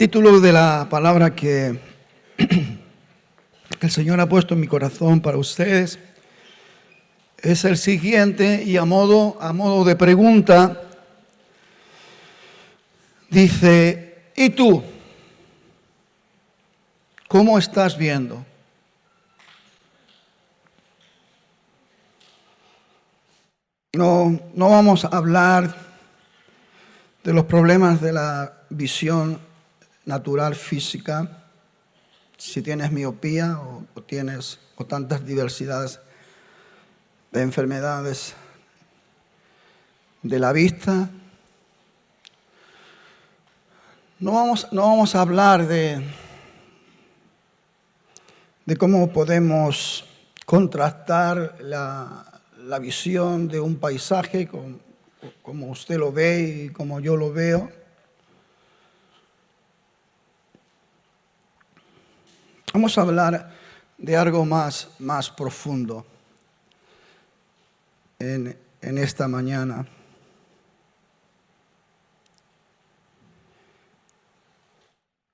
título de la palabra que el Señor ha puesto en mi corazón para ustedes es el siguiente, y a modo de pregunta, dice: ¿y tú? ¿Cómo estás viendo? No vamos a hablar de los problemas de la visión natural física, si tienes miopía o tantas diversidades de enfermedades de la vista. No vamos a hablar de cómo podemos contrastar la visión de un paisaje como usted lo ve y como yo lo veo. Vamos a hablar de algo más profundo en esta mañana.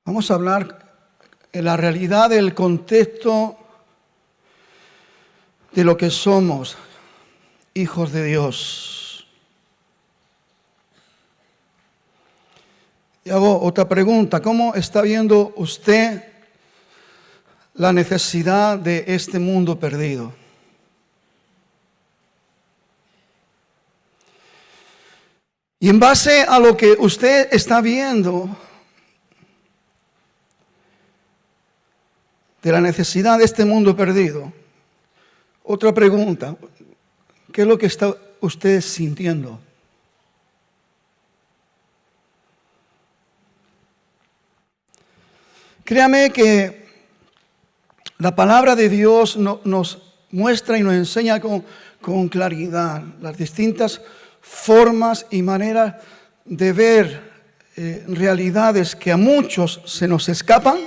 Vamos a hablar en la realidad del contexto de lo que somos, hijos de Dios. Y hago otra pregunta: ¿cómo está viendo usted la necesidad de este mundo perdido? Y en base a lo que usted está viendo de la necesidad de este mundo perdido, otra pregunta: ¿qué es lo que está usted sintiendo? Créame que la palabra de Dios nos muestra y nos enseña con claridad las distintas formas y maneras de ver realidades que a muchos se nos escapan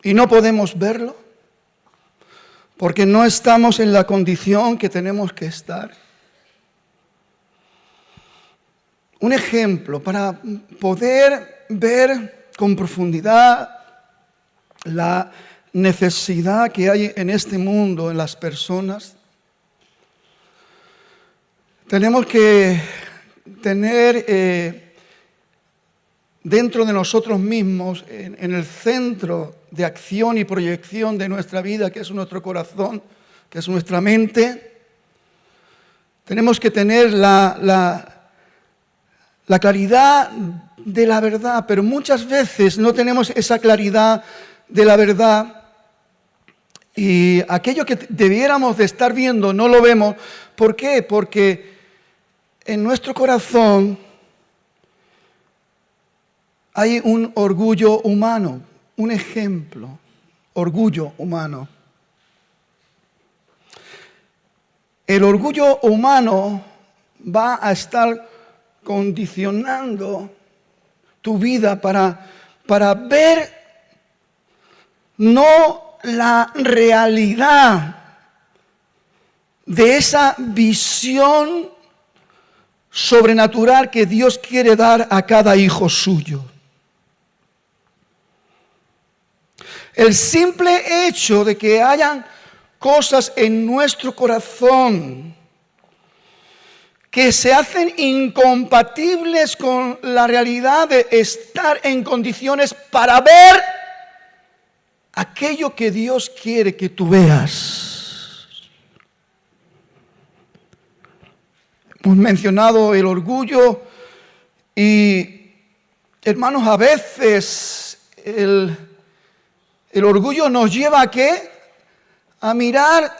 y no podemos verlo porque no estamos en la condición que tenemos que estar. Un ejemplo para poder ver con profundidad la necesidad que hay en este mundo, en las personas. Tenemos que tener dentro de nosotros mismos, en el centro de acción y proyección de nuestra vida, que es nuestro corazón, que es nuestra mente, tenemos que tener la claridad de la verdad, pero muchas veces no tenemos esa claridad de la verdad y aquello que debiéramos de estar viendo no lo vemos. ¿Por qué? Porque en nuestro corazón hay un orgullo humano, un ejemplo, orgullo humano. El orgullo humano va a estar condicionando tu vida para ver no la realidad de esa visión sobrenatural que Dios quiere dar a cada hijo suyo. El simple hecho de que hayan cosas en nuestro corazón que se hacen incompatibles con la realidad de estar en condiciones para ver aquello que Dios quiere que tú veas. Hemos mencionado el orgullo y, hermanos, a veces el orgullo nos lleva ¿a qué? A mirar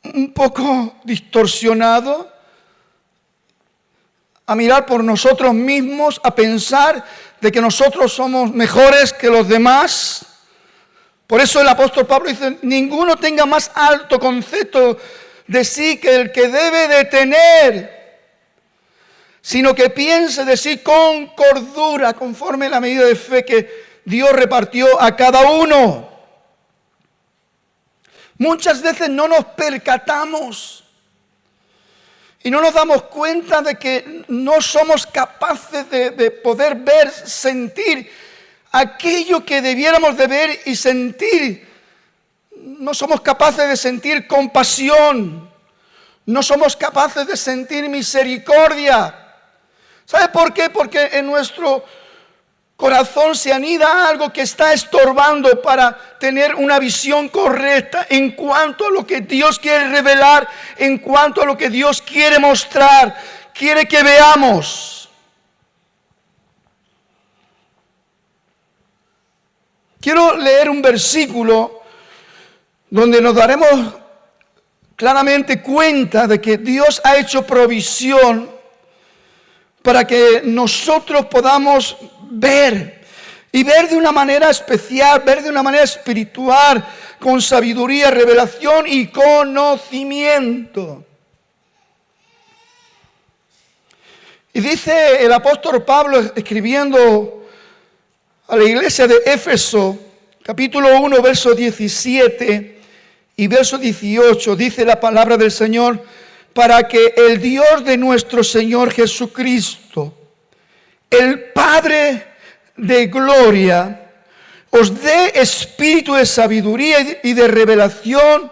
un poco distorsionado, a mirar por nosotros mismos, a pensar de que nosotros somos mejores que los demás. Por eso el apóstol Pablo dice: ninguno tenga más alto concepto de sí que el que debe de tener, sino que piense de sí con cordura, conforme a la medida de fe que Dios repartió a cada uno. Muchas veces no nos percatamos Y no nos damos cuenta de que no somos capaces de poder ver, sentir aquello que debiéramos de ver y sentir. No somos capaces de sentir compasión. No somos capaces de sentir misericordia. ¿Sabe por qué? Porque en nuestro corazón se anida algo que está estorbando para tener una visión correcta en cuanto a lo que Dios quiere revelar, en cuanto a lo que Dios quiere mostrar, quiere que veamos. Quiero leer un versículo donde nos daremos claramente cuenta de que Dios ha hecho provisión para que nosotros podamos ver y ver de una manera especial, ver de una manera espiritual, con sabiduría, revelación y conocimiento. Y dice el apóstol Pablo escribiendo a la iglesia de Éfeso, capítulo 1, verso 17 y verso 18, dice la palabra del Señor: para que el Dios de nuestro Señor Jesucristo, el Padre de gloria, os dé espíritu de sabiduría y de revelación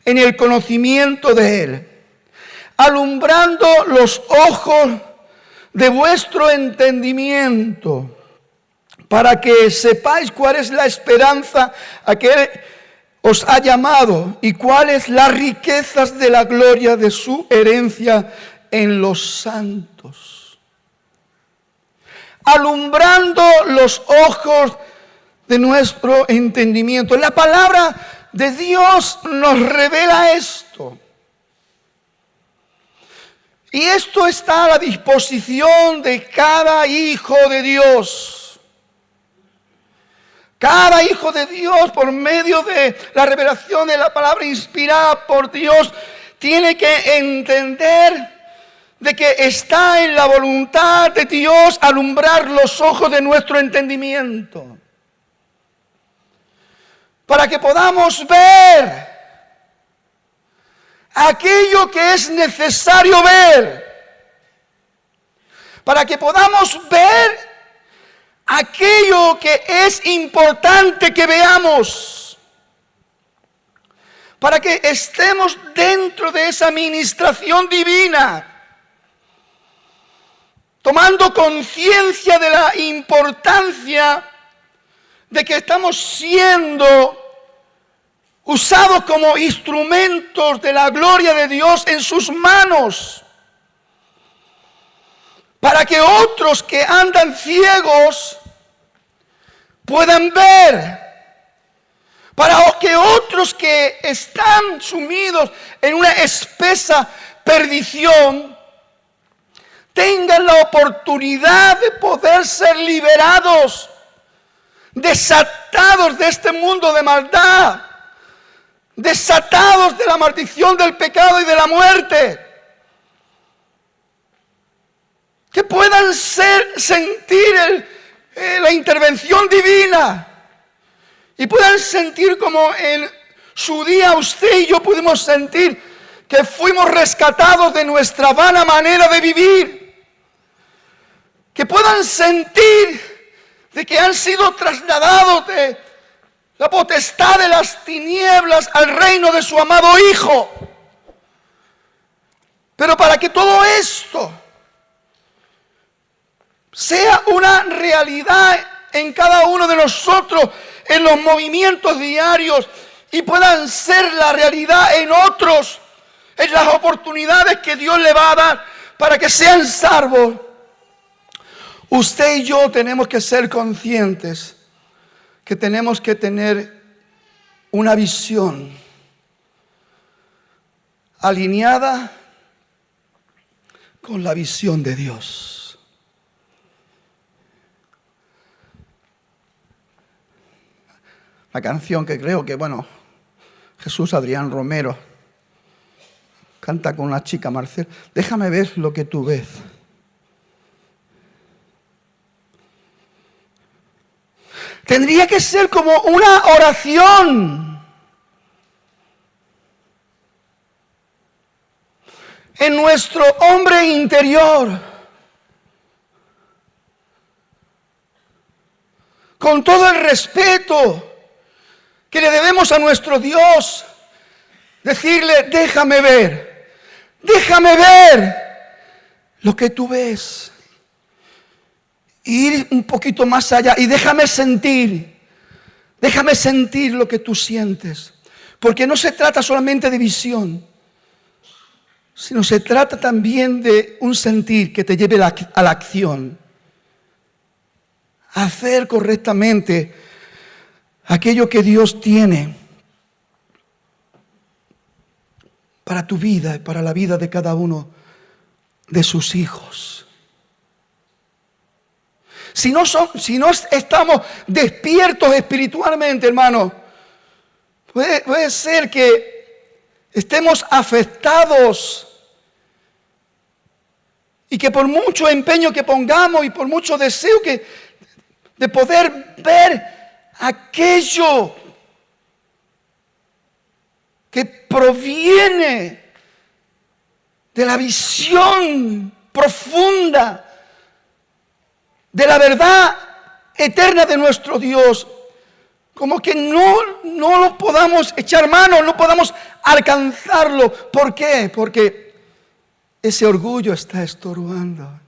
en el conocimiento de Él, alumbrando los ojos de vuestro entendimiento, para que sepáis cuál es la esperanza a que os ha llamado y cuáles las riquezas de la gloria de su herencia en los santos. Alumbrando los ojos de nuestro entendimiento. La palabra de Dios nos revela esto. Y esto está a la disposición de cada hijo de Dios. Cada hijo de Dios, por medio de la revelación de la palabra inspirada por Dios, tiene que entender de que está en la voluntad de Dios alumbrar los ojos de nuestro entendimiento, para que podamos ver aquello que es necesario ver, para que podamos ver aquello que es importante que veamos, para que estemos dentro de esa administración divina, tomando conciencia de la importancia de que estamos siendo usados como instrumentos de la gloria de Dios en sus manos, para que otros que andan ciegos puedan ver, para que otros que están sumidos en una espesa perdición tengan la oportunidad de poder ser liberados, desatados de este mundo de maldad, desatados de la maldición del pecado y de la muerte. Que puedan sentir la intervención divina y puedan sentir como en su día usted y yo pudimos sentir que fuimos rescatados de nuestra vana manera de vivir. Que puedan sentir de que han sido trasladados de la potestad de las tinieblas al reino de su amado Hijo. Pero para que todo esto sea una realidad en cada uno de nosotros, en los movimientos diarios, y puedan ser la realidad en otros, en las oportunidades que Dios le va a dar para que sean salvos. Usted y yo tenemos que ser conscientes que tenemos que tener una visión alineada con la visión de Dios. La canción que creo que, Jesús Adrián Romero canta con una chica, Marcel. Déjame ver lo que tú ves. Tendría que ser como una oración en nuestro hombre interior, con todo el respeto que le debemos a nuestro Dios, decirle, déjame ver lo que tú ves. Ir un poquito más allá y déjame sentir lo que tú sientes. Porque no se trata solamente de visión, sino se trata también de un sentir que te lleve a la acción. Hacer correctamente aquello que Dios tiene para tu vida y para la vida de cada uno de sus hijos. Si no estamos despiertos espiritualmente, hermano, puede ser que estemos afectados y que por mucho empeño que pongamos y por mucho deseo de poder ver aquello que proviene de la visión profunda de la verdad eterna de nuestro Dios, como que no lo podamos echar mano, no podamos alcanzarlo. ¿Por qué? Porque ese orgullo está estorbando.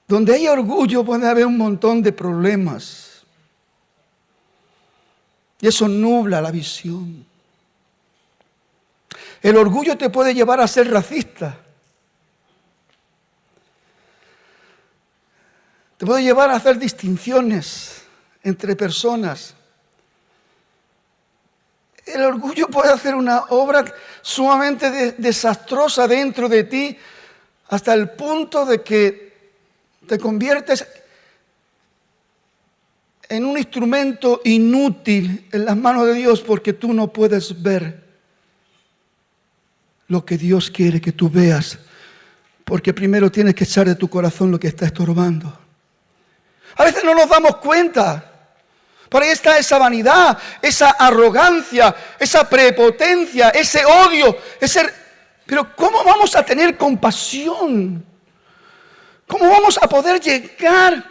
Donde hay orgullo puede haber un montón de problemas. Y eso nubla la visión. El orgullo te puede llevar a ser racista. Te puede llevar a hacer distinciones entre personas. El orgullo puede hacer una obra sumamente desastrosa dentro de ti, hasta el punto de que te conviertes en un instrumento inútil en las manos de Dios, porque tú no puedes ver lo que Dios quiere que tú veas, porque primero tienes que echar de tu corazón lo que está estorbando. A veces no nos damos cuenta. Por ahí está esa vanidad, esa arrogancia, esa prepotencia, ese odio, Pero ¿cómo vamos a tener compasión? ¿Cómo vamos a poder llegar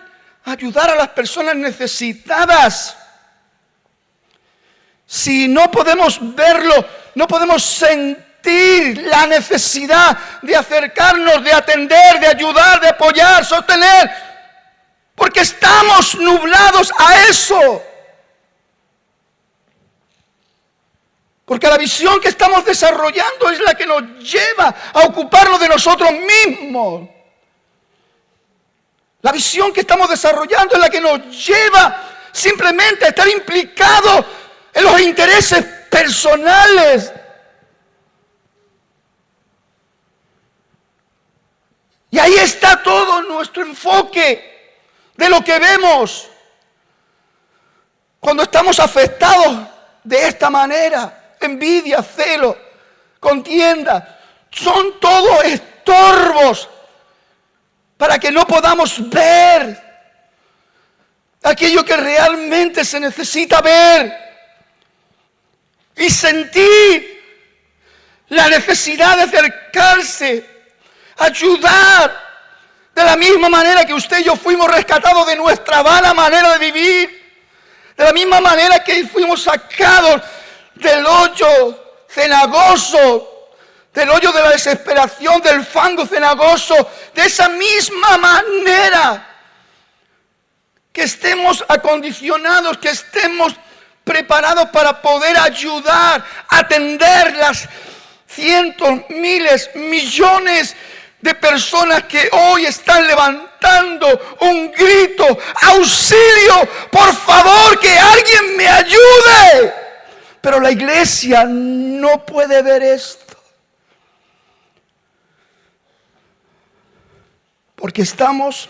a ayudar a las personas necesitadas si no podemos verlo, no podemos sentir la necesidad de acercarnos, de atender, de ayudar, de apoyar, sostener? Porque estamos nublados a eso. Porque la visión que estamos desarrollando es la que nos lleva a ocuparnos de nosotros mismos. La visión que estamos desarrollando es la que nos lleva simplemente a estar implicados en los intereses personales. Y ahí está todo nuestro enfoque de lo que vemos cuando estamos afectados de esta manera. Envidia, celo, contienda, son todos estorbos para que no podamos ver aquello que realmente se necesita ver y sentir la necesidad de acercarse, ayudar, de la misma manera que usted y yo fuimos rescatados de nuestra vana manera de vivir, de la misma manera que fuimos sacados del hoyo cenagoso, del hoyo de la desesperación, del fango cenagoso, de esa misma manera que estemos acondicionados, que estemos preparados para poder ayudar, atender las cientos, miles, millones de personas que hoy están levantando un grito: ¡auxilio! ¡Por favor, que alguien me ayude! Pero la iglesia no puede ver esto, porque estamos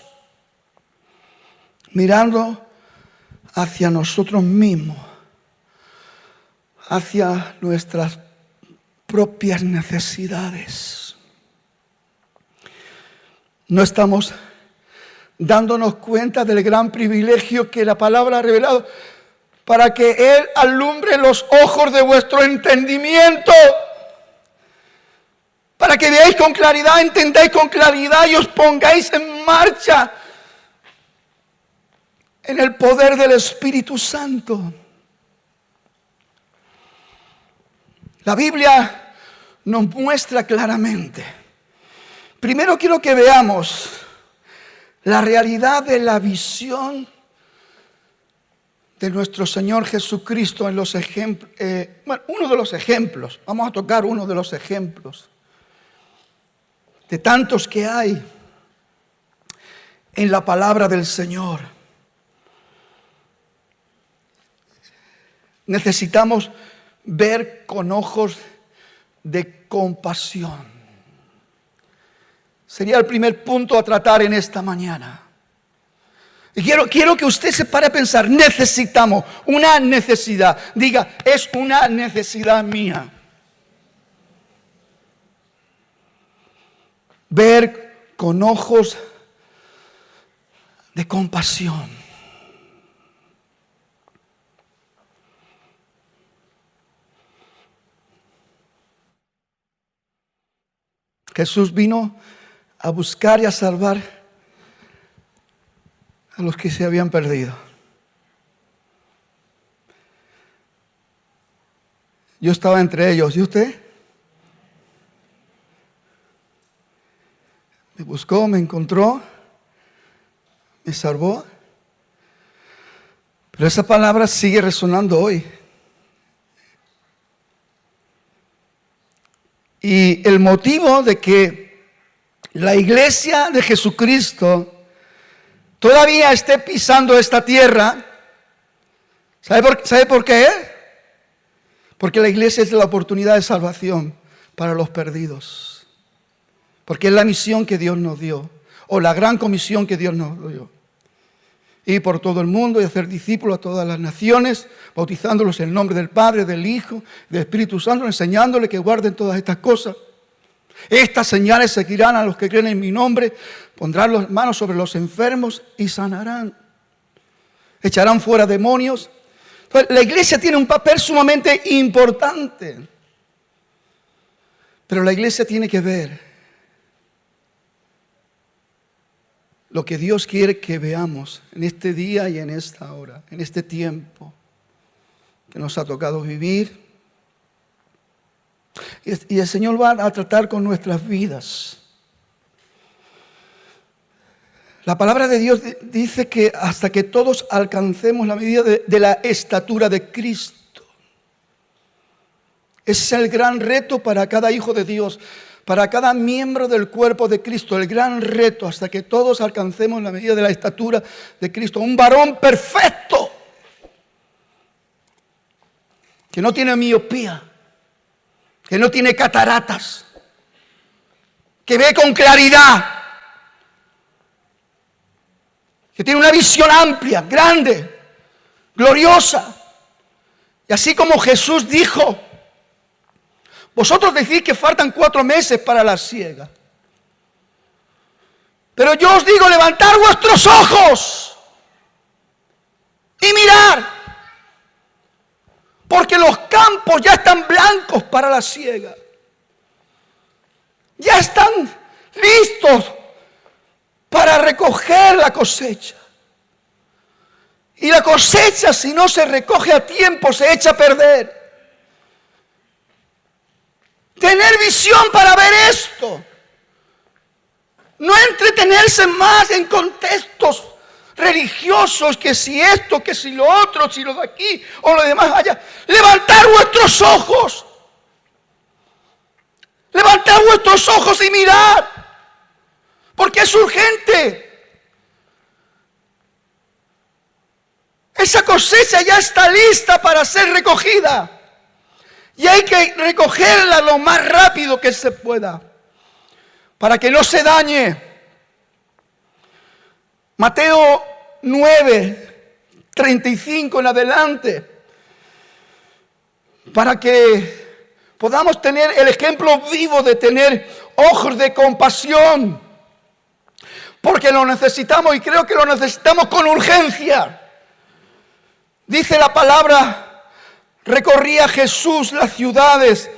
mirando hacia nosotros mismos, hacia nuestras propias necesidades. No estamos dándonos cuenta del gran privilegio que la palabra ha revelado, para que Él alumbre los ojos de vuestro entendimiento, para que veáis con claridad, entendáis con claridad y os pongáis en marcha en el poder del Espíritu Santo. La Biblia nos muestra claramente. Primero quiero que veamos la realidad de la visión de nuestro Señor Jesucristo en los ejemplos. Uno de los ejemplos, vamos a tocar uno de los ejemplos de tantos que hay en la palabra del Señor. Necesitamos ver con ojos de compasión. Sería el primer punto a tratar en esta mañana. Y quiero que usted se pare a pensar, necesitamos una necesidad. Diga, es una necesidad mía. Ver con ojos de compasión. Jesús vino a buscar y a salvar a los que se habían perdido. Yo estaba entre ellos, ¿y usted? Me buscó, me encontró, me salvó. Pero esa palabra sigue resonando hoy. Y el motivo de que la iglesia de Jesucristo todavía esté pisando esta tierra, ¿sabe por qué? Porque la iglesia es la oportunidad de salvación para los perdidos. Porque es la misión que Dios nos dio, o la gran comisión que Dios nos dio. Ir por todo el mundo y hacer discípulos a todas las naciones, bautizándolos en el nombre del Padre, del Hijo, del Espíritu Santo, enseñándoles que guarden todas estas cosas. Estas señales seguirán a los que creen en mi nombre, pondrán las manos sobre los enfermos y sanarán. Echarán fuera demonios. Entonces, la iglesia tiene un papel sumamente importante. Pero la iglesia tiene que ver lo que Dios quiere que veamos en este día y en esta hora, en este tiempo que nos ha tocado vivir. Y el Señor va a tratar con nuestras vidas. La palabra de Dios dice que hasta que todos alcancemos la medida de la estatura de Cristo. Ese es el gran reto para cada hijo de Dios, para cada miembro del cuerpo de Cristo, el gran reto hasta que todos alcancemos la medida de la estatura de Cristo. Un varón perfecto, que no tiene miopía, que no tiene cataratas, que ve con claridad, que tiene una visión amplia, grande, gloriosa. Y así como Jesús dijo, vosotros decís que faltan 4 meses para la siega. Pero yo os digo, levantad vuestros ojos y mirad, porque los campos ya están blancos para la siega. Ya están listos para recoger la cosecha. Y la cosecha, si no se recoge a tiempo, se echa a perder. Tener visión para ver esto. No entretenerse más en contextos religiosos, que si esto, que si lo otro, si lo de aquí o lo demás allá. Levantad vuestros ojos. Levantad vuestros ojos y mirad. Porque es urgente. Esa cosecha ya está lista para ser recogida. Y hay que recogerla lo más rápido que se pueda, para que no se dañe. Mateo 9, 35 en adelante, para que podamos tener el ejemplo vivo de tener ojos de compasión, porque lo necesitamos y creo que lo necesitamos con urgencia. Dice la palabra, recorría Jesús las ciudades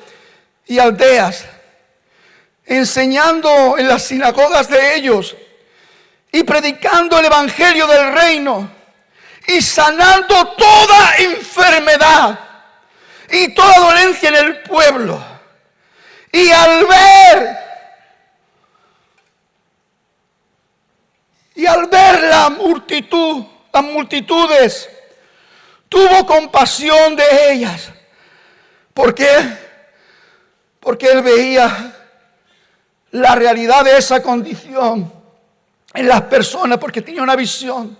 y aldeas, enseñando en las sinagogas de ellos y predicando el evangelio del reino y sanando toda enfermedad y toda dolencia en el pueblo. Y al ver la multitud, las multitudes, tuvo compasión de ellas. ¿Por qué? Porque él veía la realidad de esa condición en las personas, porque tenía una visión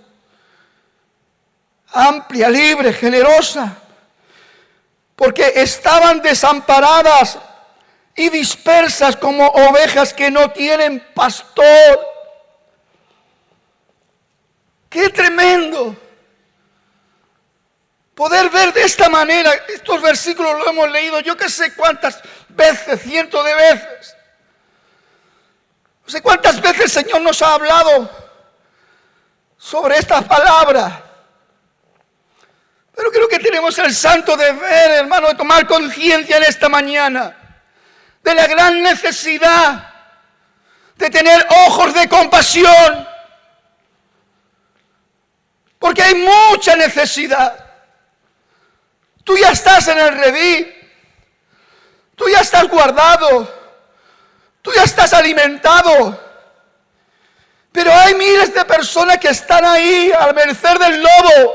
amplia, libre, generosa, porque estaban desamparadas y dispersas como ovejas que no tienen pastor. ¡Qué tremendo! Poder ver de esta manera, estos versículos lo hemos leído yo que sé cuántas veces, cientos de veces. No sé cuántas veces el Señor nos ha hablado sobre esta palabra. Pero creo que tenemos el santo deber, hermano, de tomar conciencia en esta mañana de la gran necesidad de tener ojos de compasión. Porque hay mucha necesidad. Tú ya estás en el redil. Tú ya estás guardado. Tú ya estás alimentado. Pero hay miles de personas que están ahí a merced del lobo.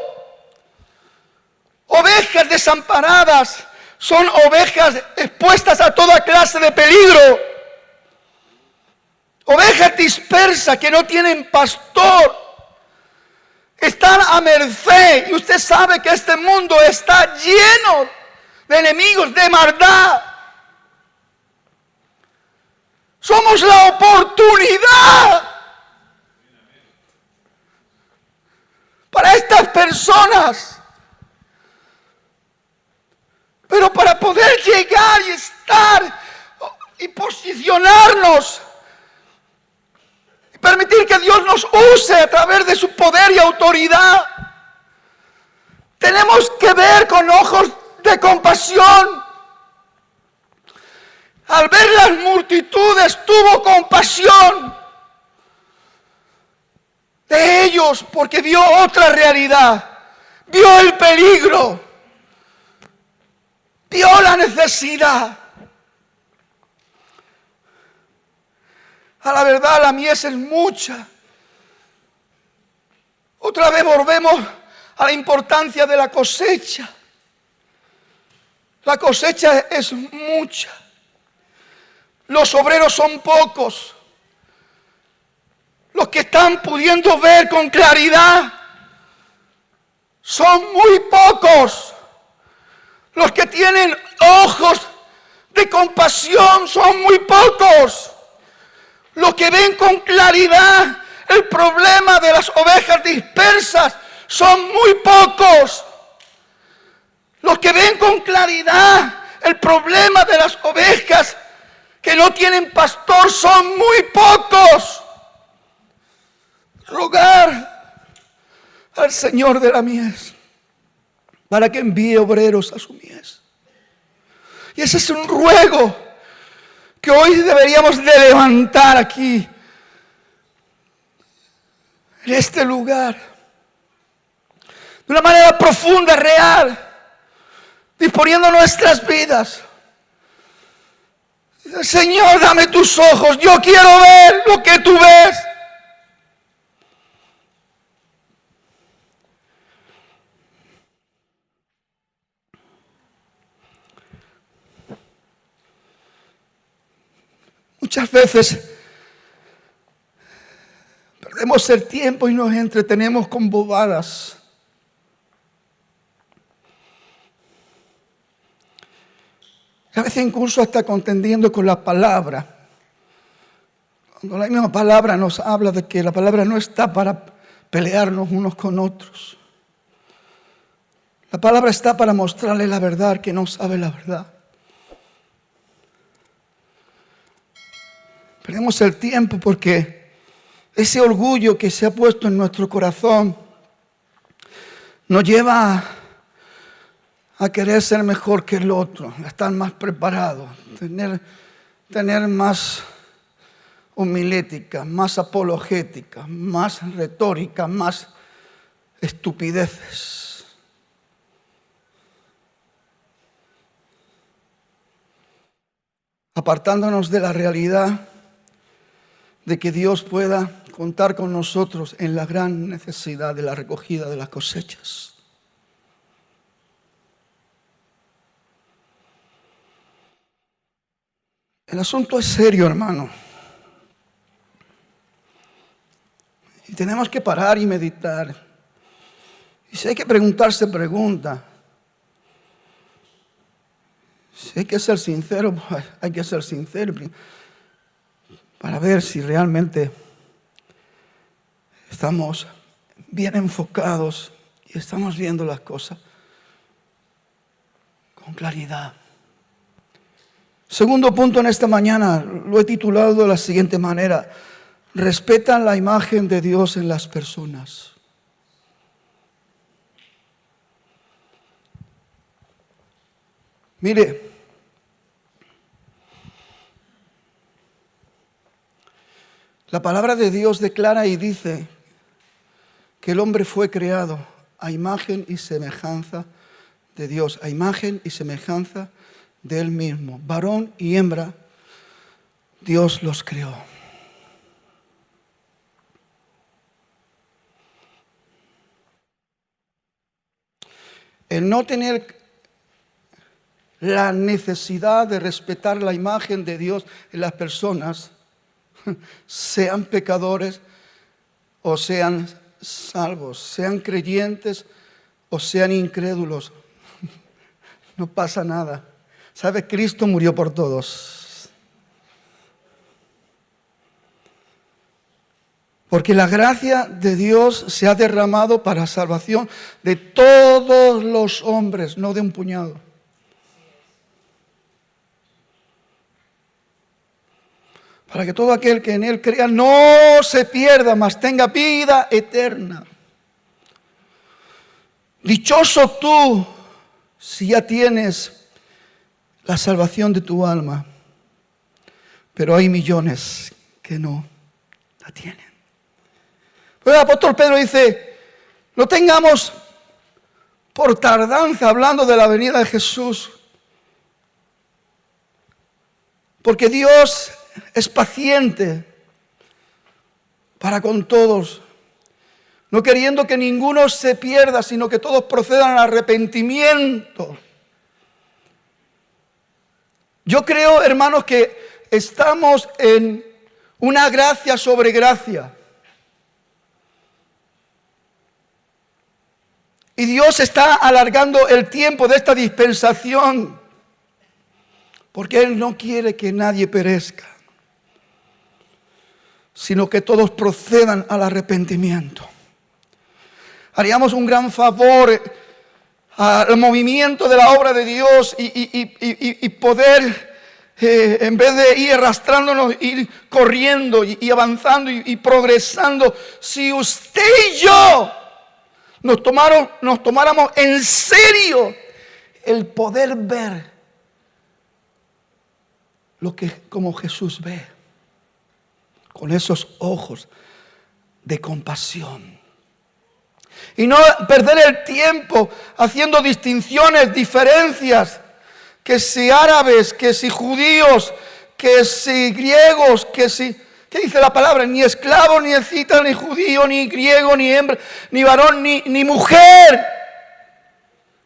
Ovejas desamparadas. Son ovejas expuestas a toda clase de peligro. Ovejas dispersas que no tienen pastor. Están a merced. Y usted sabe que este mundo está lleno de enemigos, de maldad. Somos la oportunidad para estas personas. Pero para poder llegar y estar y posicionarnos, y permitir que Dios nos use a través de su poder y autoridad, tenemos que ver con ojos de compasión. Al ver las multitudes tuvo compasión de ellos porque vio otra realidad, vio el peligro, vio la necesidad. A la verdad la mies es mucha. Otra vez volvemos a la importancia de la cosecha. La cosecha es mucha. Los obreros son pocos. Los que están pudiendo ver con claridad son muy pocos. Los que tienen ojos de compasión son muy pocos. Los que ven con claridad el problema de las ovejas dispersas son muy pocos. Los que ven con claridad el problema de las ovejas que no tienen pastor son muy pocos. Rogar al Señor de la mies para que envíe obreros a su mies. Y ese es un ruego que hoy deberíamos de levantar aquí, en este lugar, de una manera profunda, real, disponiendo nuestras vidas. Señor, dame tus ojos, yo quiero ver lo que tú ves. Muchas veces perdemos el tiempo y nos entretenemos con bobadas. A veces incluso hasta contendiendo con la palabra. Cuando la misma palabra nos habla de que la palabra no está para pelearnos unos con otros. La palabra está para mostrarle la verdad que no sabe la verdad. Perdemos el tiempo porque ese orgullo que se ha puesto en nuestro corazón nos lleva a querer ser mejor que el otro, a estar más preparado, tener más homilética, más apologética, más retórica, más estupideces. Apartándonos de la realidad de que Dios pueda contar con nosotros en la gran necesidad de la recogida de las cosechas. El asunto es serio, hermano. Y tenemos que parar y meditar. Y si hay que preguntarse, pregunta. Si hay que ser sincero, pues hay que ser sincero para ver si realmente estamos bien enfocados y estamos viendo las cosas con claridad. Segundo punto en esta mañana, lo he titulado de la siguiente manera: respetan la imagen de Dios en las personas. Mire, la palabra de Dios declara y dice que el hombre fue creado a imagen y semejanza de Dios, a imagen y semejanza de Él mismo. Varón y hembra, Dios los creó. El no tener la necesidad de respetar la imagen de Dios en las personas, sean pecadores o sean salvos, sean creyentes o sean incrédulos, no pasa nada. ¿Sabe? Cristo murió por todos. Porque la gracia de Dios se ha derramado para salvación de todos los hombres, no de un puñado. Para que todo aquel que en Él crea no se pierda, mas tenga vida eterna. Dichoso tú si ya tienes la salvación de tu alma, pero hay millones que no la tienen. Pero el apóstol Pedro dice, no tengamos por tardanza, hablando de la venida de Jesús, porque Dios es paciente para con todos, no queriendo que ninguno se pierda, sino que todos procedan al arrepentimiento. Yo creo, hermanos, que estamos en una gracia sobre gracia. Y Dios está alargando el tiempo de esta dispensación, porque Él no quiere que nadie perezca, sino que todos procedan al arrepentimiento. Haríamos un gran favor al movimiento de la obra de Dios y poder, en vez de ir arrastrándonos, ir corriendo y avanzando y progresando. Si usted y yo nos tomáramos en serio el poder ver lo que como Jesús ve, con esos ojos de compasión. Y no perder el tiempo haciendo distinciones, diferencias, que si árabes, que si judíos, que si griegos, que si... ¿Qué dice la palabra? Ni esclavo, ni escita, ni judío, ni griego, ni hembra, ni varón, ni mujer.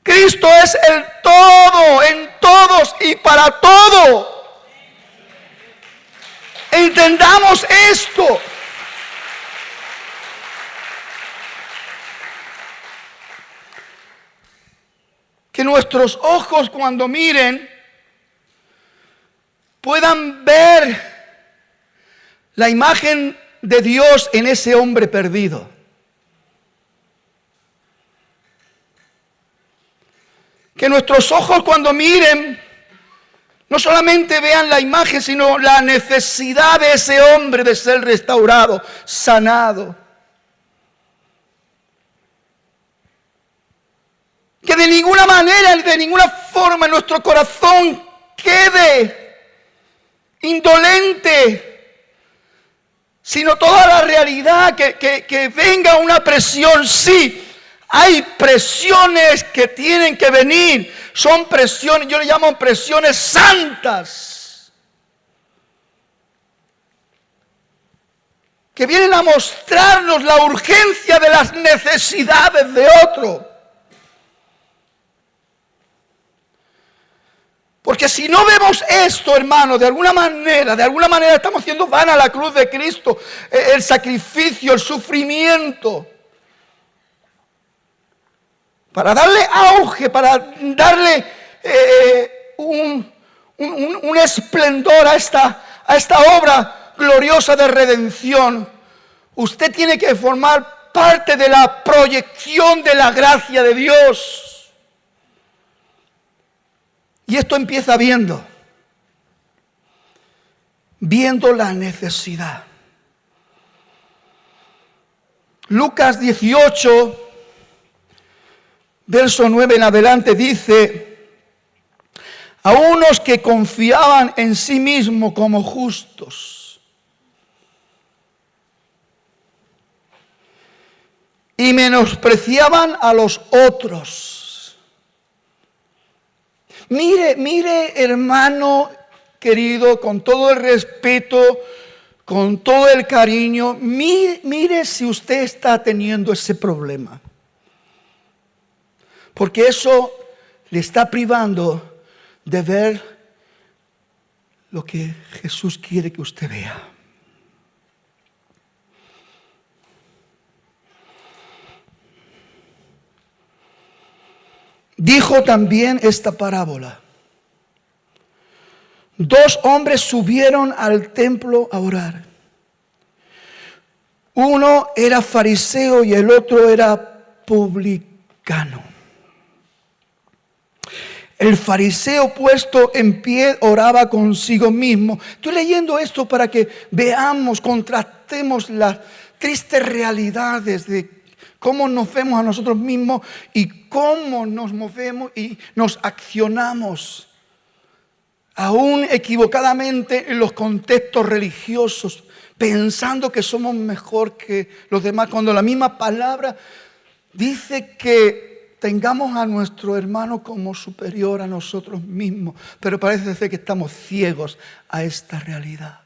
Cristo es el todo, en todos y para todo. Entendamos esto. Que nuestros ojos cuando miren puedan ver la imagen de Dios en ese hombre perdido. Que nuestros ojos cuando miren no solamente vean la imagen, sino la necesidad de ese hombre de ser restaurado, sanado. Que de ninguna manera, de ninguna forma nuestro corazón quede indolente sino toda la realidad, que venga una presión. Sí, hay presiones que tienen que venir, son presiones, yo le llamo presiones santas, que vienen a mostrarnos la urgencia de las necesidades de otro. Porque si no vemos esto, hermano, de alguna manera estamos haciendo vana la cruz de Cristo, el sacrificio, el sufrimiento, para darle auge, para darle un esplendor a esta obra gloriosa de redención. Usted tiene que formar parte de la proyección de la gracia de Dios. Y esto empieza viendo la necesidad. Lucas 18, verso 9 en adelante dice: a unos que confiaban en sí mismos como justos y menospreciaban a los otros. Mire, hermano querido, con todo el respeto, con todo el cariño, mire si usted está teniendo ese problema. Porque eso le está privando de ver lo que Jesús quiere que usted vea. Dijo también esta parábola: 2 hombres subieron al templo a orar. Uno era fariseo y el otro era publicano. El fariseo, puesto en pie, oraba consigo mismo. Estoy leyendo esto para que veamos, contrastemos las tristes realidades de cómo nos vemos a nosotros mismos y cómo nos movemos y nos accionamos, aún equivocadamente, en los contextos religiosos, pensando que somos mejor que los demás, cuando la misma palabra dice que tengamos a nuestro hermano como superior a nosotros mismos, pero parece ser que estamos ciegos a esta realidad.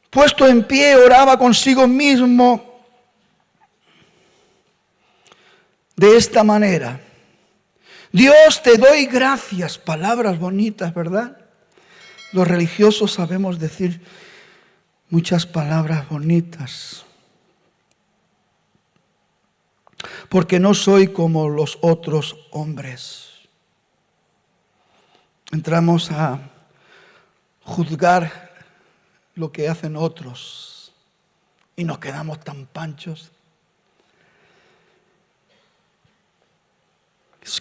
Puesto en pie, oraba consigo mismo de esta manera: Dios, te doy gracias. Palabras bonitas, ¿verdad? Los religiosos sabemos decir muchas palabras bonitas. Porque no soy como los otros hombres. Entramos a juzgar lo que hacen otros y nos quedamos tan panchos,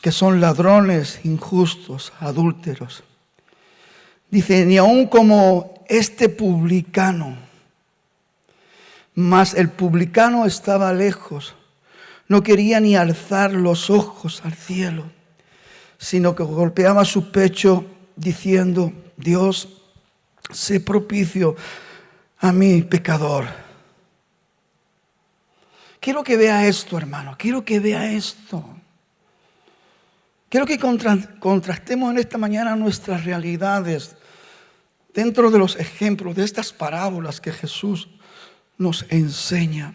que son ladrones, injustos, adúlteros. Dice: ni aun como este publicano. Mas el publicano estaba lejos, no quería ni alzar los ojos al cielo, sino que golpeaba su pecho diciendo: Dios, sé propicio a mi pecador. Quiero que vea esto, hermano. Quiero que vea esto. Quiero que contrastemos en esta mañana nuestras realidades dentro de los ejemplos de estas parábolas que Jesús nos enseña.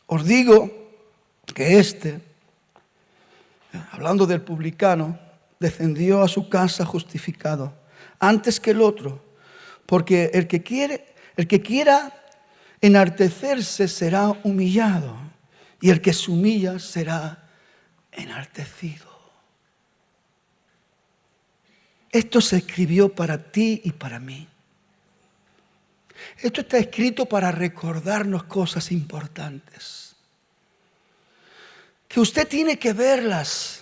Os digo que hablando del publicano, descendió a su casa justificado antes que el otro. Porque el que quiera enaltecerse será humillado, y el que se humilla será enaltecido. Esto se escribió para ti y para mí. Esto está escrito para recordarnos cosas importantes, que usted tiene que verlas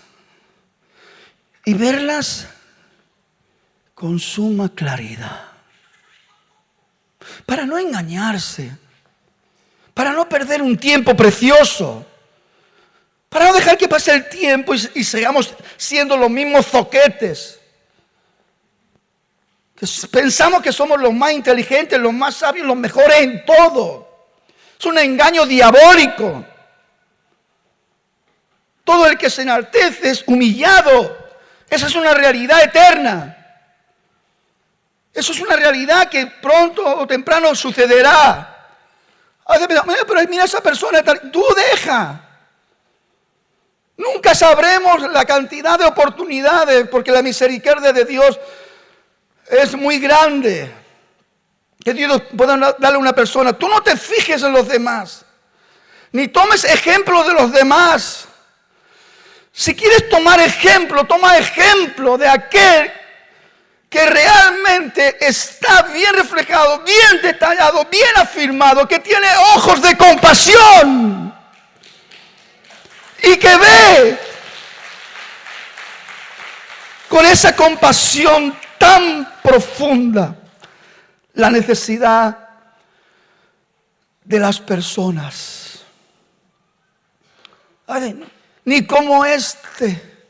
y verlas con suma claridad. Para no engañarse, para no perder un tiempo precioso, para no dejar que pase el tiempo y sigamos siendo los mismos zoquetes. Pensamos que somos los más inteligentes, los más sabios, los mejores en todo. Es un engaño diabólico. Todo el que se enaltece es humillado. Esa es una realidad eterna. Eso es una realidad que pronto o temprano sucederá. Pero mira esa persona, tú deja. Nunca sabremos la cantidad de oportunidades, porque la misericordia de Dios es muy grande. Que Dios pueda darle a una persona. Tú no te fijes en los demás, ni tomes ejemplo de los demás. Si quieres tomar ejemplo, toma ejemplo de aquel que realmente está bien reflejado, bien detallado, bien afirmado, que tiene ojos de compasión y que ve con esa compasión tan profunda la necesidad de las personas. Ay, ni como este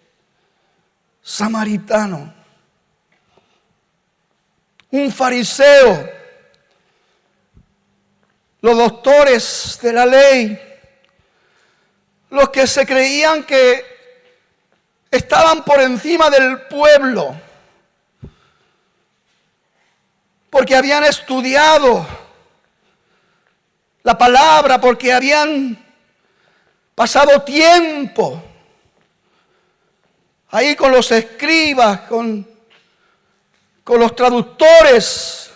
samaritano, un fariseo, los doctores de la ley, los que se creían que estaban por encima del pueblo, porque habían estudiado la palabra, porque habían pasado tiempo ahí con los escribas, con los traductores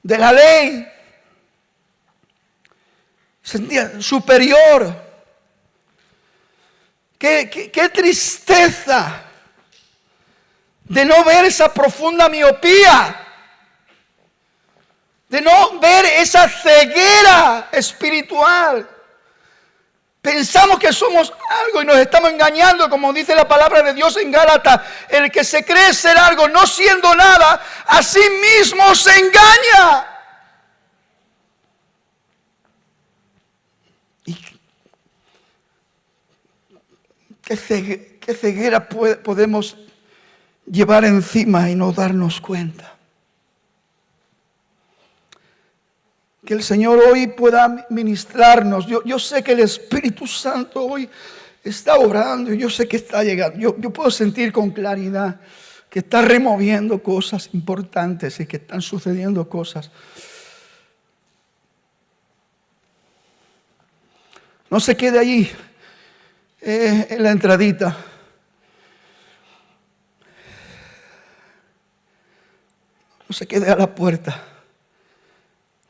de la ley. Sentía superior. Qué tristeza de no ver esa profunda miopía, de no ver esa ceguera espiritual. Pensamos que somos algo y nos estamos engañando, como dice la palabra de Dios en Gálatas. El que se cree ser algo no siendo nada, a sí mismo se engaña. ¿Y qué ceguera podemos llevar encima y no darnos cuenta? Que el Señor hoy pueda ministrarnos. Yo sé que el Espíritu Santo hoy está obrando. Yo sé que está llegando. Yo puedo sentir con claridad que está removiendo cosas importantes y que están sucediendo cosas. No se quede allí en la entradita. No se quede a la puerta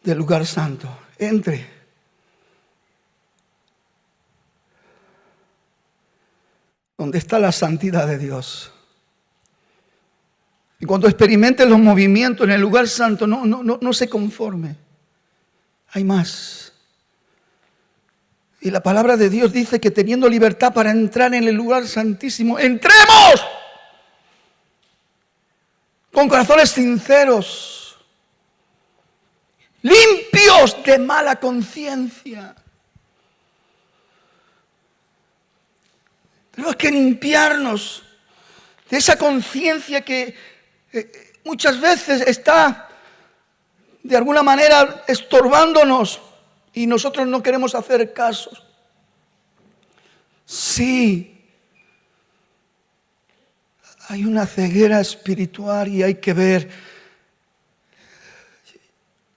del lugar santo. Entre. Donde está la santidad de Dios. Y cuando experimente los movimientos en el lugar santo, no se conforme. Hay más. Y la palabra de Dios dice que teniendo libertad para entrar en el lugar santísimo, ¡entremos! Con corazones sinceros, limpios de mala conciencia. Tenemos que limpiarnos de esa conciencia que muchas veces está de alguna manera estorbándonos y nosotros no queremos hacer caso. Sí, hay una ceguera espiritual y hay que ver.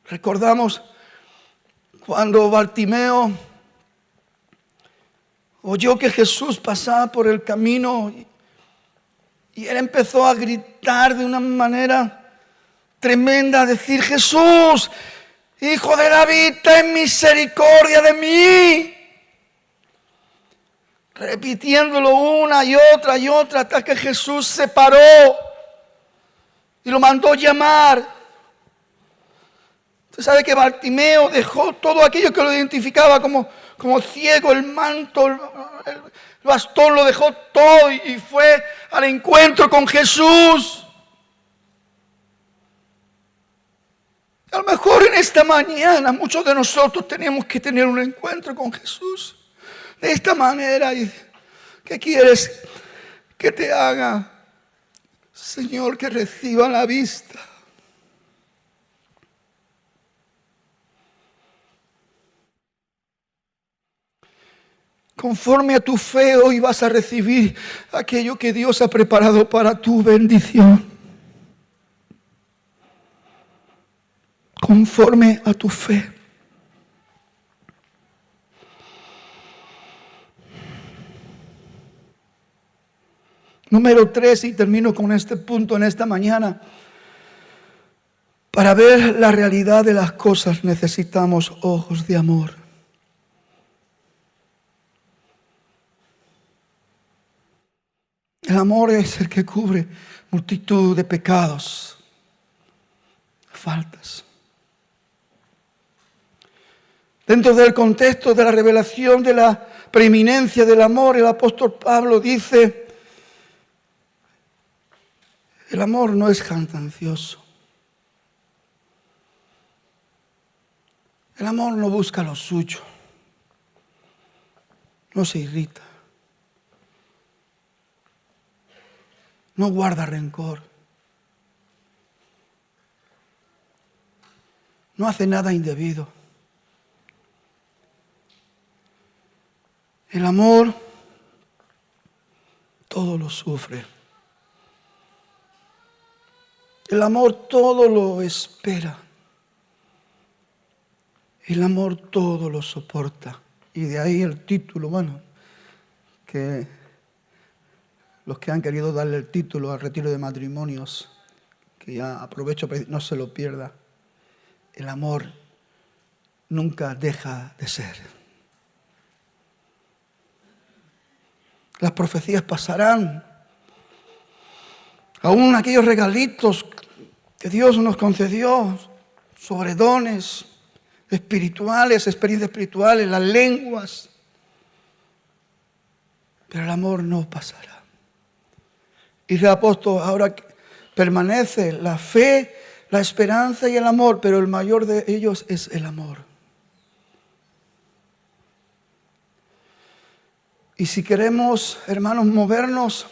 Recordamos cuando Bartimeo oyó que Jesús pasaba por el camino y él empezó a gritar de una manera tremenda, a decir: Jesús, Hijo de David, ten misericordia de mí. Repitiéndolo una y otra, hasta que Jesús se paró y lo mandó llamar. Usted sabe que Bartimeo dejó todo aquello que lo identificaba como ciego, el manto, el bastón, lo dejó todo y fue al encuentro con Jesús. A lo mejor en esta mañana muchos de nosotros tenemos que tener un encuentro con Jesús de esta manera. ¿Qué quieres que te haga? Señor, que reciban la vista. Conforme a tu fe hoy vas a recibir aquello que Dios ha preparado para tu bendición. Conforme a tu fe. Número 3, y termino con este punto en esta mañana. Para ver la realidad de las cosas necesitamos ojos de amor. El amor es el que cubre multitud de pecados, faltas. Dentro del contexto de la revelación de la preeminencia del amor, el apóstol Pablo dice: el amor no es jactancioso. El amor no busca lo suyo. No se irrita. No guarda rencor. No hace nada indebido. El amor todo lo sufre. El amor todo lo espera. El amor todo lo soporta. Y de ahí el título, que los que han querido darle el título al retiro de matrimonios, que ya aprovecho para decir, no se lo pierda. El amor nunca deja de ser. Las profecías pasarán. Aún aquellos regalitos que Dios nos concedió sobre dones espirituales, experiencias espirituales, las lenguas. Pero el amor no pasará. Y el apóstol, ahora permanece la fe, la esperanza y el amor, pero el mayor de ellos es el amor. Y si queremos, hermanos, movernos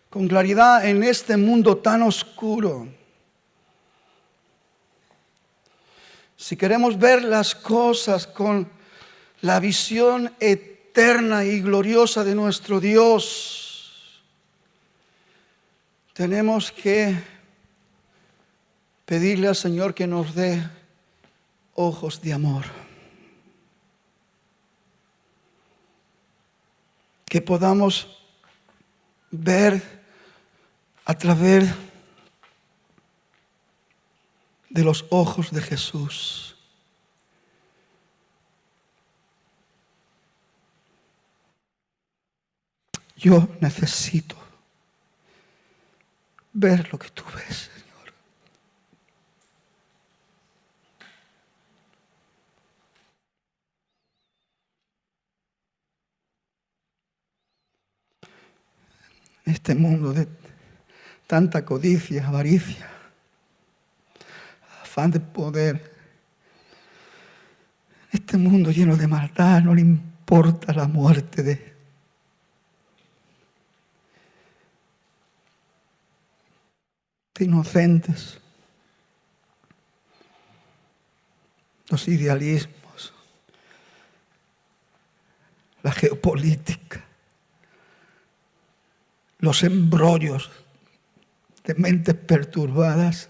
con claridad en este mundo tan oscuro, si queremos ver las cosas con la visión eterna y gloriosa de nuestro Dios, tenemos que pedirle al Señor que nos dé ojos de amor. Que podamos ver a través de los ojos de Jesús. Yo necesito ver lo que tú ves, Señor. Este mundo de tanta codicia, avaricia, afán de poder, este mundo lleno de maldad, no le importa la muerte de inocentes, los idealismos, la geopolítica, los embrollos de mentes perturbadas,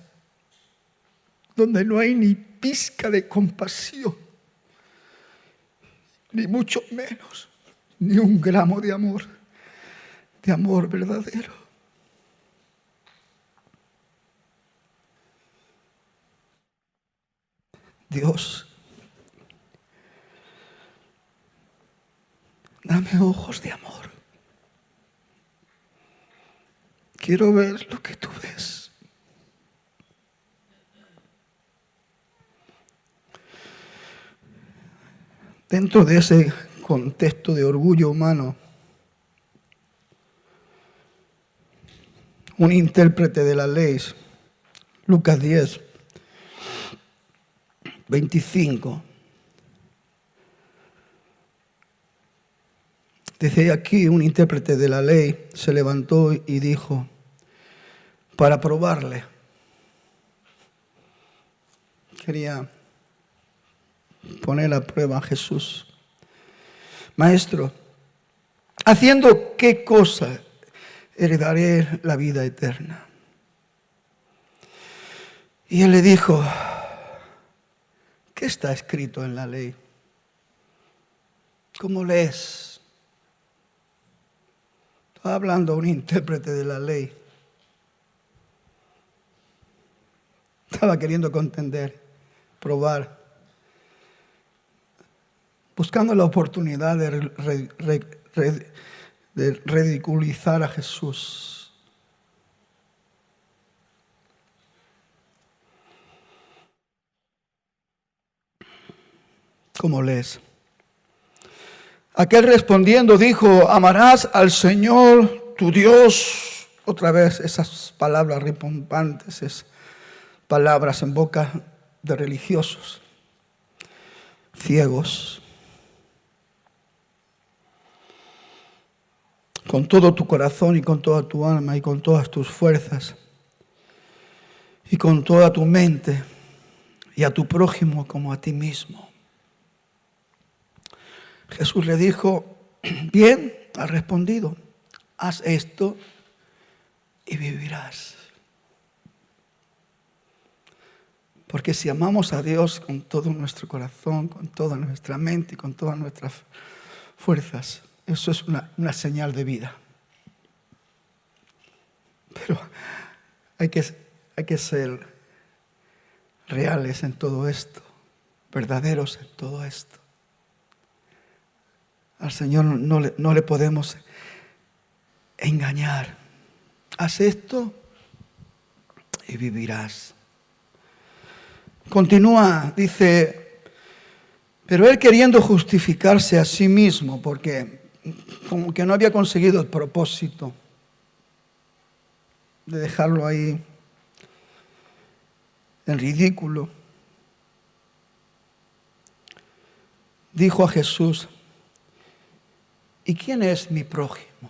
donde no hay ni pizca de compasión, ni mucho menos, ni un gramo de amor verdadero. Dios, dame ojos de amor. Quiero ver lo que tú ves. Dentro de ese contexto de orgullo humano, un intérprete de la ley, Lucas 10, 25, Desde aquí un intérprete de la ley se levantó y dijo, para probarle, quería poner a prueba a Jesús. Maestro, ¿haciendo qué cosa heredaré la vida eterna? Y él le dijo, ¿qué está escrito en la ley? ¿Cómo lees? Estaba hablando un intérprete de la ley. Estaba queriendo contender, probar, buscando la oportunidad de ridiculizar a Jesús. ¿Cómo lees? Aquel respondiendo dijo, amarás al Señor tu Dios. Otra vez esas palabras rimbombantes, esas palabras en boca de religiosos, ciegos. Con todo tu corazón y con toda tu alma y con todas tus fuerzas y con toda tu mente y a tu prójimo como a ti mismo. Jesús le dijo, bien, has respondido, haz esto y vivirás. Porque si amamos a Dios con todo nuestro corazón, con toda nuestra mente y con todas nuestras fuerzas, eso es una señal de vida. Pero hay que ser reales en todo esto, verdaderos en todo esto. Al Señor no le podemos engañar. Haz esto y vivirás. Continúa, dice, pero él queriendo justificarse a sí mismo, porque como que no había conseguido el propósito de dejarlo ahí en ridículo, dijo a Jesús, ¿y quién es mi prójimo?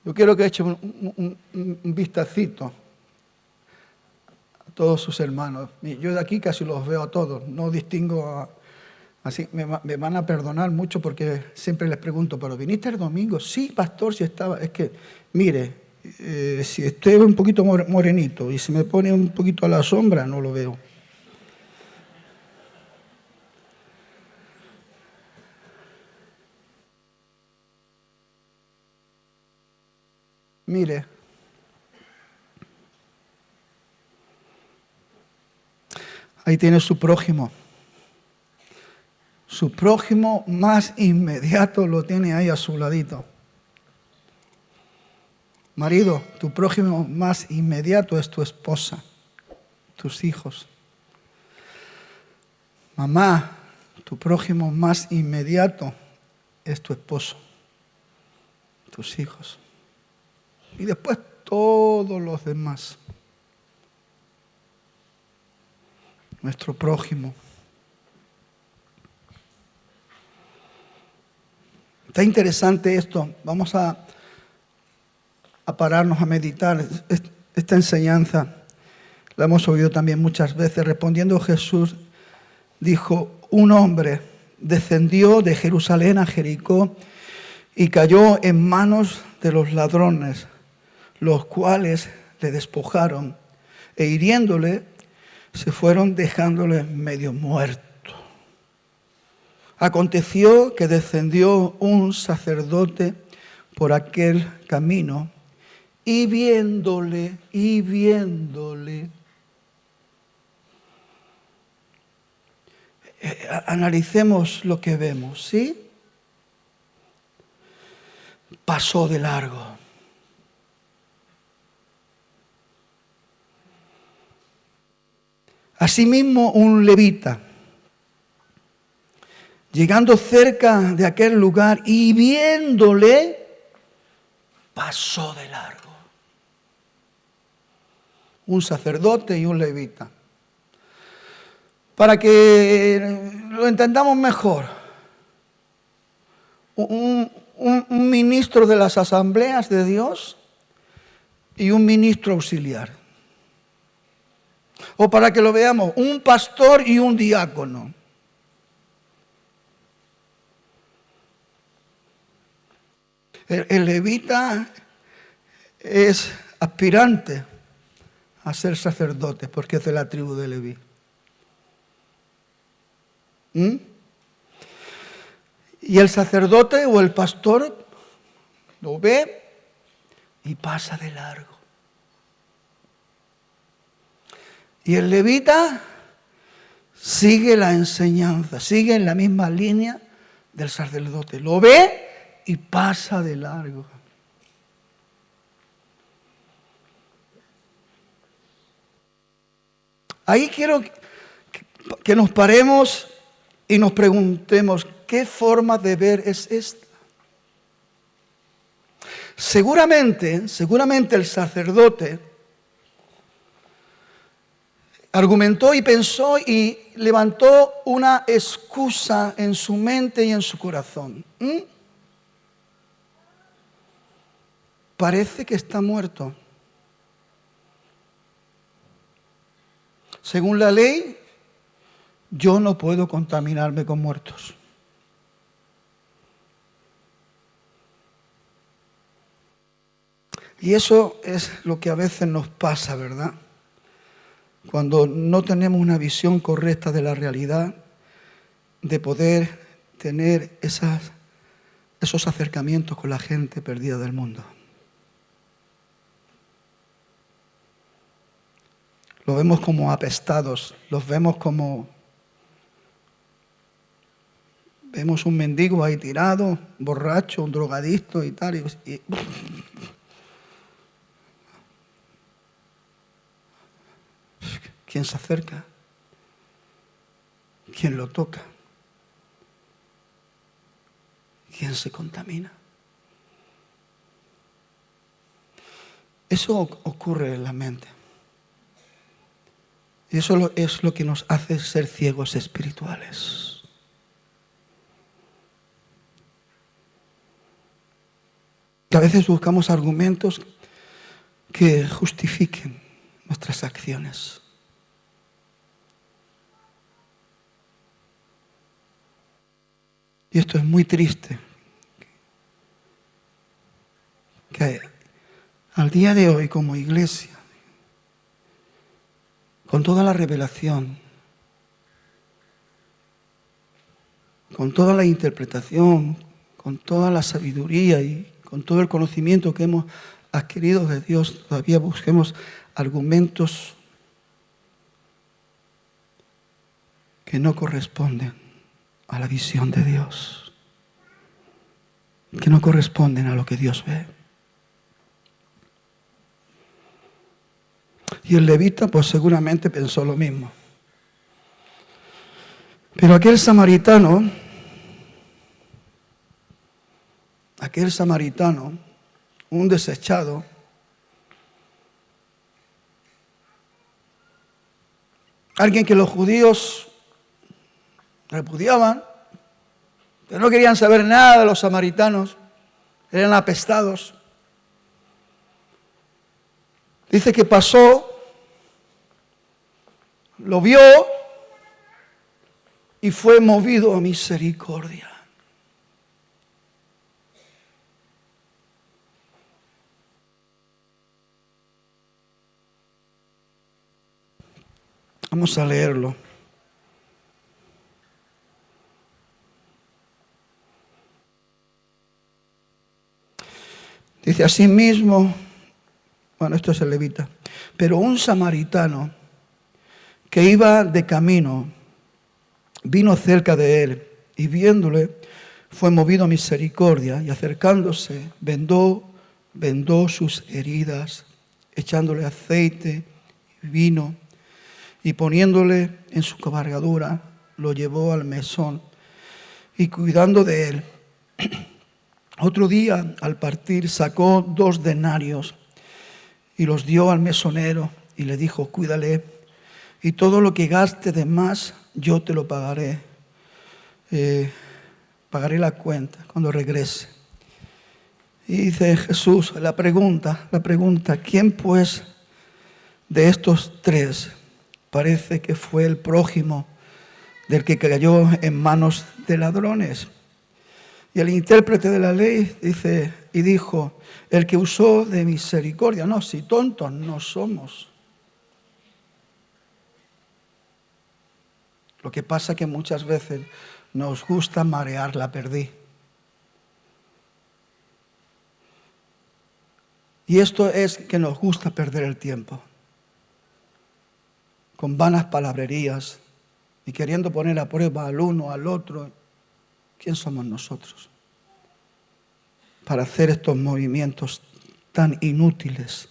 Yo quiero que eche un vistacito a todos sus hermanos. Yo de aquí casi los veo a todos, no distingo así. Me van a perdonar mucho porque siempre les pregunto, ¿pero viniste el domingo? Sí, pastor, si estaba. Es que, mire, si estoy un poquito morenito y se me pone un poquito a la sombra, no lo veo. Mire, ahí tiene su prójimo. Su prójimo más inmediato lo tiene ahí a su ladito. Marido, tu prójimo más inmediato es tu esposa, tus hijos. Mamá, tu prójimo más inmediato es tu esposo, tus hijos. Y después todos los demás. Nuestro prójimo. Está interesante esto. Vamos a pararnos a meditar. Esta enseñanza la hemos oído también muchas veces. Respondiendo Jesús, dijo, un hombre descendió de Jerusalén a Jericó y cayó en manos de los ladrones, los cuales le despojaron e hiriéndole, se fueron dejándole medio muerto. Aconteció que descendió un sacerdote por aquel camino y viéndole, analicemos lo que vemos, ¿sí? Pasó de largo. Asimismo, un levita, llegando cerca de aquel lugar y viéndole, pasó de largo. Un sacerdote y un levita. para que lo entendamos mejor. Un ministro de las asambleas de Dios y un ministro auxiliar. O para que lo veamos, un pastor y un diácono. El levita es aspirante a ser sacerdote porque es de la tribu de Leví. Y el sacerdote o el pastor lo ve y pasa de largo. Y el levita sigue la enseñanza, sigue en la misma línea del sacerdote. Lo ve y pasa de largo. Ahí quiero que nos paremos y nos preguntemos, ¿qué forma de ver es esta? Seguramente el sacerdote argumentó y pensó y levantó una excusa en su mente y en su corazón. Parece que está muerto. Según la ley, yo no puedo contaminarme con muertos. Y eso es lo que a veces nos pasa, ¿verdad? Cuando no tenemos una visión correcta de la realidad, de poder tener esos acercamientos con la gente perdida del mundo. Los vemos como apestados, los vemos como... Vemos un mendigo ahí tirado, borracho, un drogadicto y tal. ¿Quién se acerca? ¿Quién lo toca? ¿Quién se contamina? Eso ocurre en la mente. Y eso es lo que nos hace ser ciegos espirituales. Que a veces buscamos argumentos que justifiquen nuestras acciones. Y esto es muy triste, que al día de hoy como iglesia, con toda la revelación, con toda la interpretación, con toda la sabiduría y con todo el conocimiento que hemos adquirido de Dios, todavía busquemos argumentos que no corresponden a la visión de Dios, que no corresponden a lo que Dios ve. Y el levita pues seguramente pensó lo mismo. Pero aquel samaritano, un desechado, alguien que los judíos repudiaban, pero no querían saber nada de los samaritanos, eran apestados. Dice que pasó, lo vio y fue movido a misericordia. Vamos a leerlo. Dice así mismo, bueno, esto es el levita, pero un samaritano que iba de camino vino cerca de él y viéndole fue movido a misericordia y acercándose vendó sus heridas, echándole aceite y vino y poniéndole en su cabalgadura lo llevó al mesón y cuidando de él. Otro día, al partir, sacó 2 denarios y los dio al mesonero y le dijo, cuídale, y todo lo que gaste de más, yo te lo pagaré. Pagaré la cuenta cuando regrese. Y dice Jesús, la pregunta, ¿quién pues de estos tres parece que fue el prójimo del que cayó en manos de ladrones? Y el intérprete de la ley dijo, el que usó de misericordia. No, si tontos no somos. Lo que pasa es que muchas veces nos gusta marear la perdiz. Y esto es que nos gusta perder el tiempo con vanas palabrerías y queriendo poner a prueba al uno, al otro. ¿Quién somos nosotros para hacer estos movimientos tan inútiles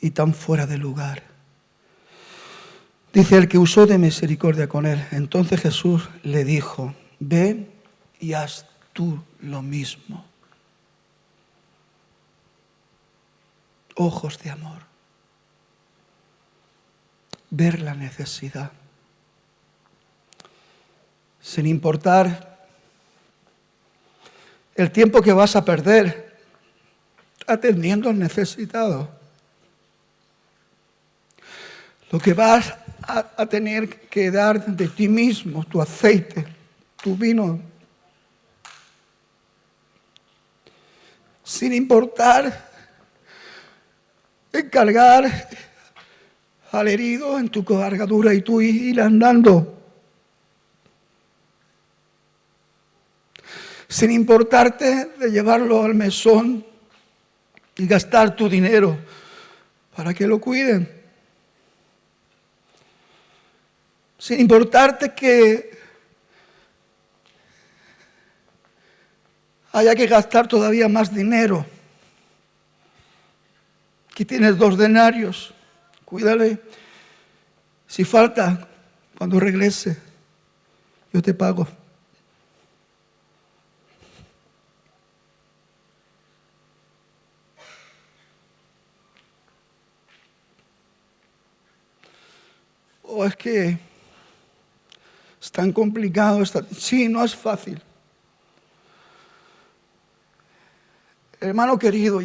y tan fuera de lugar? Dice, el que usó de misericordia con él. Entonces Jesús le dijo, ve y haz tú lo mismo. Ojos de amor. Ver la necesidad. Sin importar el tiempo que vas a perder atendiendo al necesitado. Lo que vas a tener que dar de ti mismo, tu aceite, tu vino. Sin importar encargar al herido en tu cargadura y tú ir andando. Sin importarte de llevarlo al mesón y gastar tu dinero para que lo cuiden. Sin importarte que haya que gastar todavía más dinero. Aquí tienes 2 denarios, cuídale. Si falta, cuando regrese, yo te pago. O es que es tan complicado. Sí, no es fácil. Hermano querido,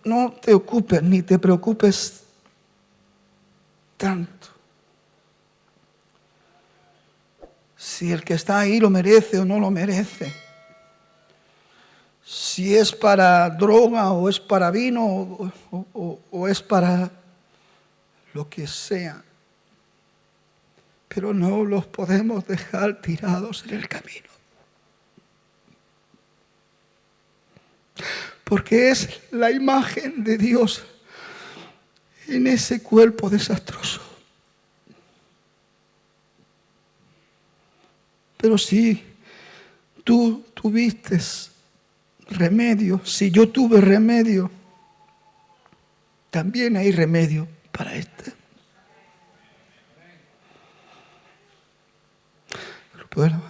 no te ocupes ni te preocupes tanto. Si el que está ahí lo merece o no lo merece. Si es para droga o es para vino o es para lo que sea. Pero no los podemos dejar tirados en el camino. Porque es la imagen de Dios en ese cuerpo desastroso. Pero si tú tuviste remedio, si yo tuve remedio, también hay remedio para este. Bueno.